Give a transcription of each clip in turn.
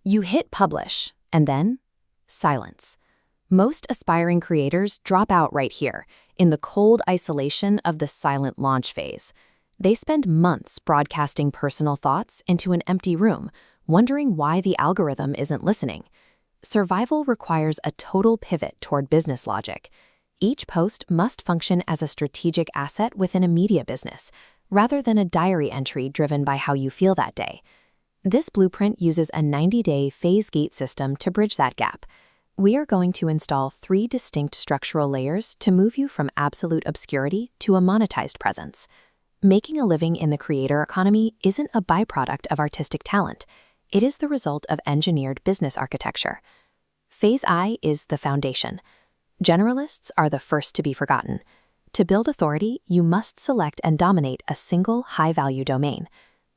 You hit publish, and then silence. Most aspiring creators drop out right here, in the cold isolation of the silent launch phase. They spend months broadcasting personal thoughts into an empty room, wondering why the algorithm isn't listening. Survival requires a total pivot toward business logic. Each post must function as a strategic asset within a media business, rather than a diary entry driven by how you feel that day. This blueprint uses a 90-day phase gate system to bridge that gap. We are going to install 3 distinct structural layers to move you from absolute obscurity to a monetized presence. Making a living in the creator economy isn't a byproduct of artistic talent. It is the result of engineered business architecture. Phase I is the foundation. Generalists are the first to be forgotten. To build authority, you must select and dominate a single high-value domain.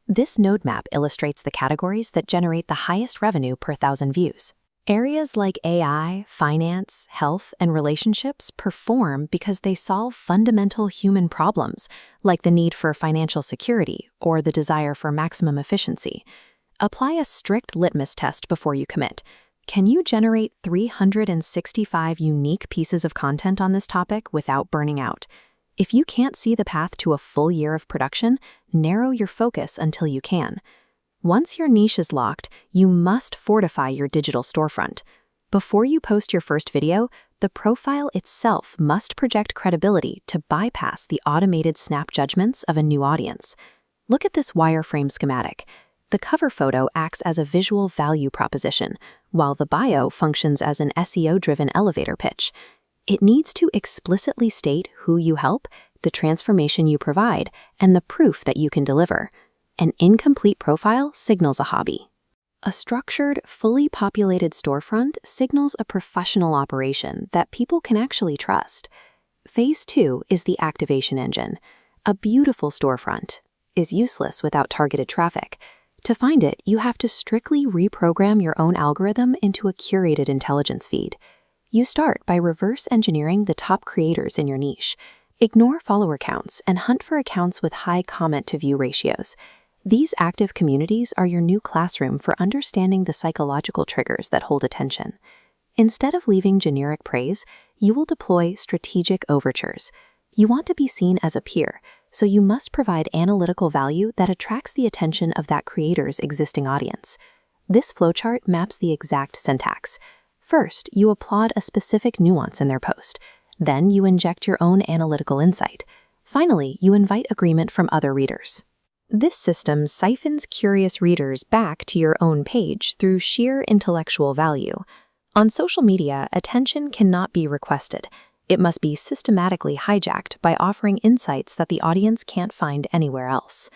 This node map illustrates the categories that generate the highest revenue per 1,000 views. Areas like AI, finance, health, and relationships perform because they solve fundamental human problems, like the need for financial security or the desire for maximum efficiency. Apply a strict litmus test before you commit. Can you generate 365 unique pieces of content on this topic without burning out? If you can't see the path to a full year of production, narrow your focus until you can. Once your niche is locked, you must fortify your digital storefront. Before you post your first video, the profile itself must project credibility to bypass the automated snap judgments of a new audience. Look at this wireframe schematic. The cover photo acts as a visual value proposition, while the bio functions as an SEO-driven elevator pitch. It needs to explicitly state who you help, the transformation you provide, and the proof that you can deliver. An incomplete profile signals a hobby. A structured, fully populated storefront signals a professional operation that people can actually trust. Phase 2 is the activation engine. A beautiful storefront is useless without targeted traffic. To find it, you have to strictly reprogram your own algorithm into a curated intelligence feed. You start by reverse engineering the top creators in your niche. Ignore follower counts and hunt for accounts with high comment-to-view ratios. These active communities are your new classroom for understanding the psychological triggers that hold attention. Instead of leaving generic praise, you will deploy strategic overtures. You want to be seen as a peer, so you must provide analytical value that attracts the attention of that creator's existing audience. This flowchart maps the exact syntax. First, you applaud a specific nuance in their post. Then you inject your own analytical insight. Finally, you invite agreement from other readers. This system siphons curious readers back to your own page through sheer intellectual value. On social media, attention cannot be requested. It must be systematically hijacked by offering insights that the audience can't find anywhere else.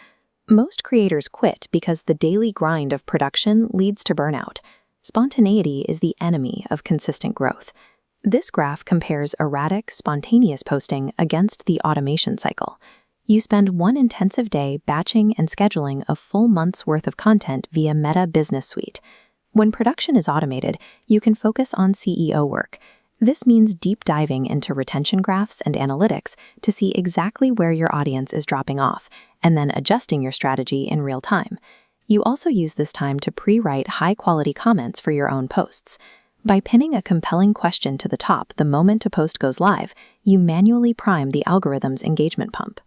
Most creators quit because the daily grind of production leads to burnout. Spontaneity is the enemy of consistent growth. This graph compares erratic, spontaneous posting against the automation cycle. You spend one intensive day batching and scheduling a full month's worth of content via Meta Business Suite. When production is automated, you can focus on CEO work. This means deep diving into retention graphs and analytics to see exactly where your audience is dropping off, and then adjusting your strategy in real time. You also use this time to pre-write high-quality comments for your own posts. By pinning a compelling question to the top the moment a post goes live, you manually prime the algorithm's engagement pump.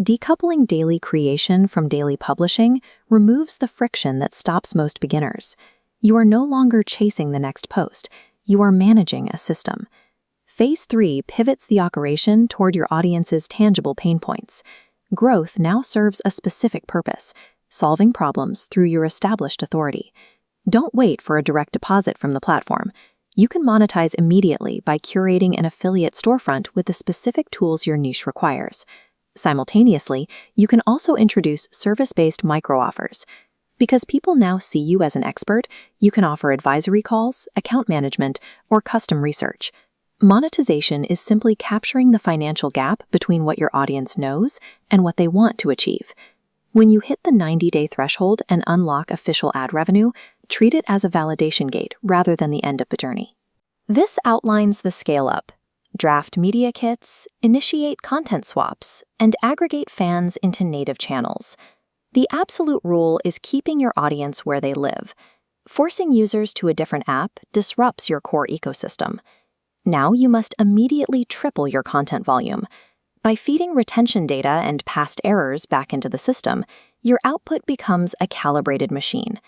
Decoupling daily creation from daily publishing removes the friction that stops most beginners. You are no longer chasing the next post. You are managing a system. Phase 3 pivots the operation toward your audience's tangible pain points. Growth now serves a specific purpose: solving problems through your established authority. Don't wait for a direct deposit from the platform. You can monetize immediately by curating an affiliate storefront with the specific tools your niche requires. Simultaneously, you can also introduce service-based micro-offers. Because people now see you as an expert, you can offer advisory calls, account management, or custom research. Monetization is simply capturing the financial gap between what your audience knows and what they want to achieve. When you hit the 90-day threshold and unlock official ad revenue, treat it as a validation gate rather than the end of the journey. This outlines the scale-up. Draft media kits, initiate content swaps, and aggregate fans into native channels. The absolute rule is keeping your audience where they live. Forcing users to a different app disrupts your core ecosystem. Now you must immediately triple your content volume. By feeding retention data and past errors back into the system, your output becomes a calibrated machine.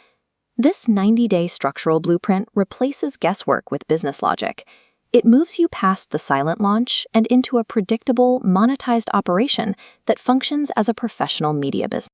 This 90-day structural blueprint replaces guesswork with business logic. It moves you past the silent launch and into a predictable, monetized operation that functions as a professional media business.